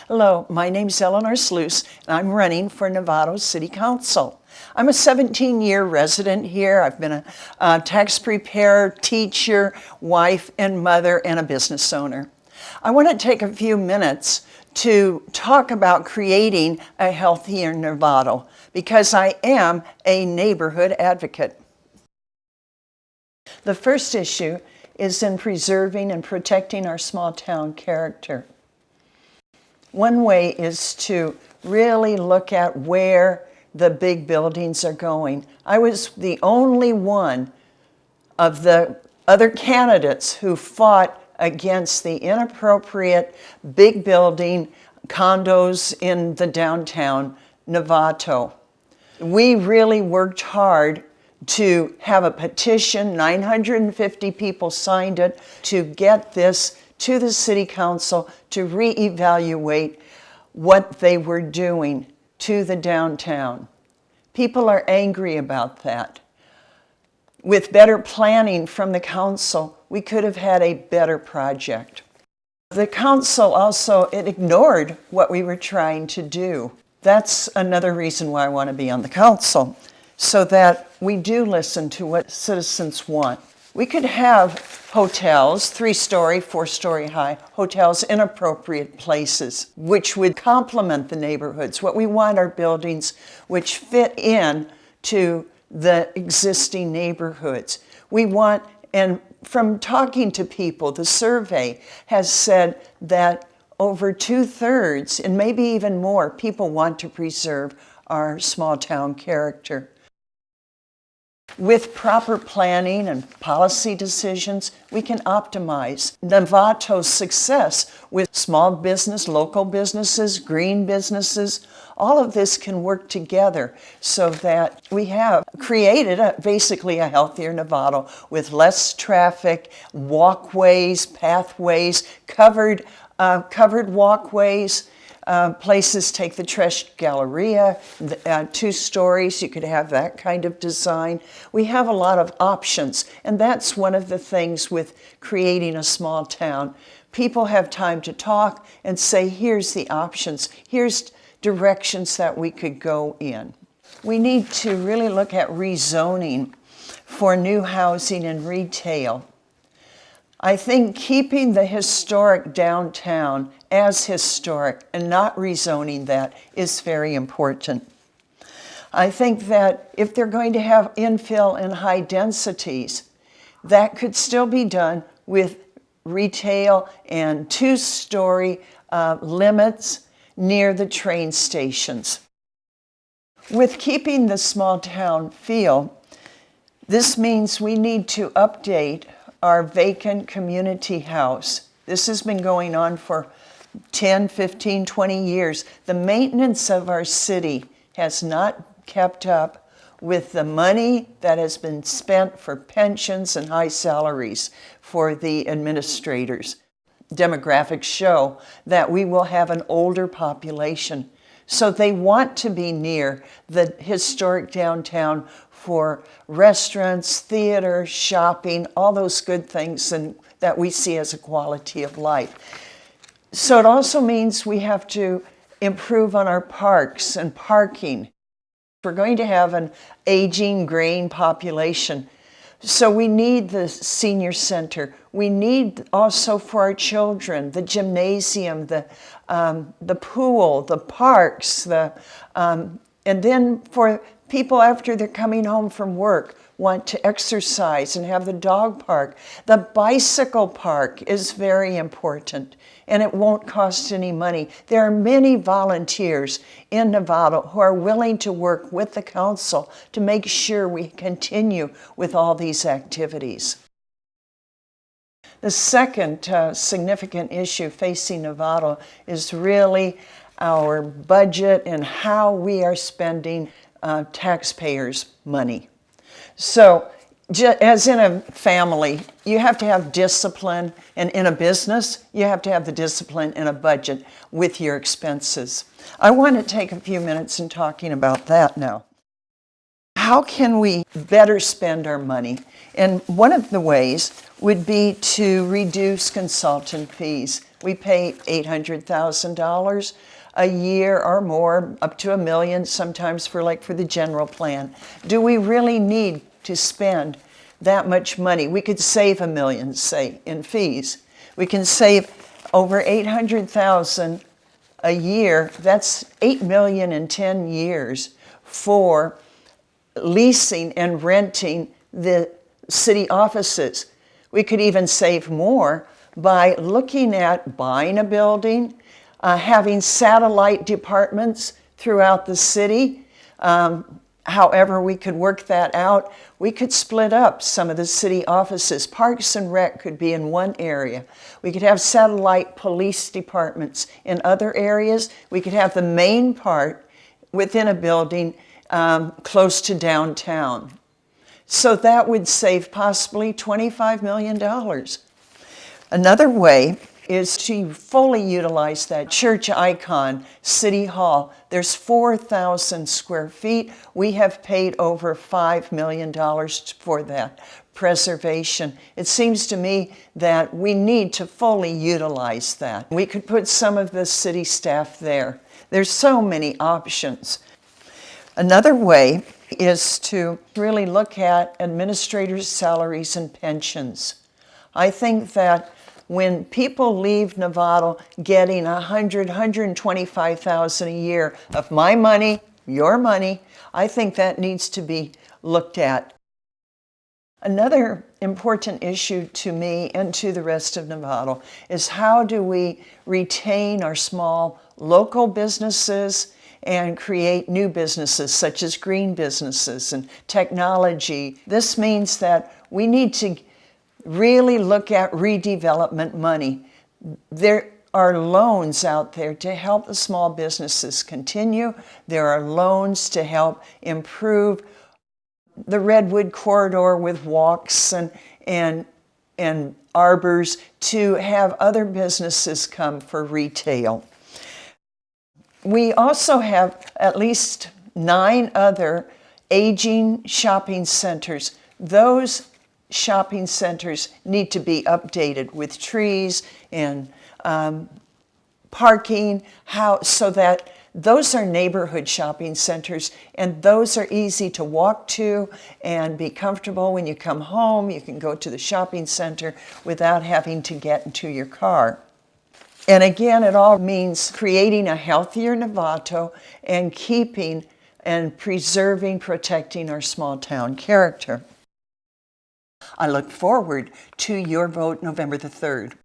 Hello, my name's Eleanor Sluis, and I'm running for Novato City Council. I'm a 17-year resident here. I've been a tax preparer, teacher, wife, and mother, and a business owner. I want to take a few minutes to talk about creating a healthier Novato because I am a neighborhood advocate. The first issue is in preserving and protecting our small town character. One way is to really look at where the big buildings are going. I was the only one of the other candidates who fought against the inappropriate big building condos in the downtown Novato. We really worked hard to have a petition, 950 people signed it, to get this to the City Council to reevaluate what they were doing to the downtown. People are angry about that. With better planning from the council, we could have had a better project. The council also, it ignored what we were trying to do. That's another reason why I want to be on the council, so that we do listen to what citizens want. We could have hotels, 3-story, 4-story high, hotels in appropriate places, which would complement the neighborhoods. What we want are buildings which fit in to the existing neighborhoods. We want, and from talking to people, the survey has said that over 2/3, and maybe even more, people want to preserve our small town character. With proper planning and policy decisions, we can optimize Novato's success with small business, local businesses, green businesses. All of this can work together so that we have created basically a healthier Novato with less traffic, walkways, pathways, covered walkways. Places take the Trash Galleria, 2 stories, you could have that kind of design. We have a lot of options, and that's one of the things with creating a small town. People have time to talk and say, here's the options, here's directions that we could go in. We need to really look at rezoning for new housing and retail. I think keeping the historic downtown as historic and not rezoning that is very important. I think that if they're going to have infill and high densities, that could still be done with retail and 2-story limits near the train stations. With keeping the small town feel, this means we need to update our vacant community house. This has been going on for 10, 15, 20 years. The maintenance of our city has not kept up with the money that has been spent for pensions and high salaries for the administrators. Demographics show that we will have an older population, so they want to be near the historic downtown for restaurants, theater, shopping, all those good things that we see as a quality of life. So it also means we have to improve on our parks and parking. We're going to have an aging, graying population. So we need the senior center. We need also for our children, the gymnasium, the pool, the parks, and then for people after they're coming home from work want to exercise and have the dog park. The bicycle park is very important, and it won't cost any money. There are many volunteers in Novato who are willing to work with the council to make sure we continue with all these activities. The second significant issue facing Novato is really our budget and how we are spending taxpayers' money. So, as in a family, you have to have discipline, and in a business, you have to have the discipline and a budget with your expenses. I want to take a few minutes in talking about that now. how can we better spend our money? And one of the ways would be to reduce consultant fees. We pay $800,000 a year or more, up to $1 million sometimes for the general plan. Do we really need to spend that much money? We could save $1 million, say, in fees. We can save over $800,000 a year. That's $8 million in 10 years for leasing and renting the city offices. We could even save more by looking at buying a building, having satellite departments throughout the city. However we could work that out, we could split up some of the city offices. Parks and Rec could be in one area. We could have satellite police departments in other areas. We could have the main part within a building close to downtown. So that would save possibly $25 million. Another way is to fully utilize that church icon, City Hall. There's 4,000 square feet. We have paid over $5 million for that preservation. It seems to me that we need to fully utilize that. We could put some of the city staff there. There's so many options. Another way is to really look at administrators' salaries and pensions. I think that when people leave Novato getting $100,000, $125,000 a year of my money, your money, I think that needs to be looked at. Another important issue to me and to the rest of Novato is how do we retain our small local businesses and create new businesses such as green businesses and technology. This means that we need to really look at redevelopment money. There are loans out there to help the small businesses continue. There are loans to help improve the Redwood corridor with walks and arbors to have other businesses come for retail. We also have at least 9 other aging shopping centers. Those shopping centers need to be updated with trees and parking, so that those are neighborhood shopping centers, and those are easy to walk to and be comfortable. When you come home, you can go to the shopping center without having to get into your car. And again, it all means creating a healthier Novato and keeping and preserving, protecting our small town character. I look forward to your vote November the 3rd.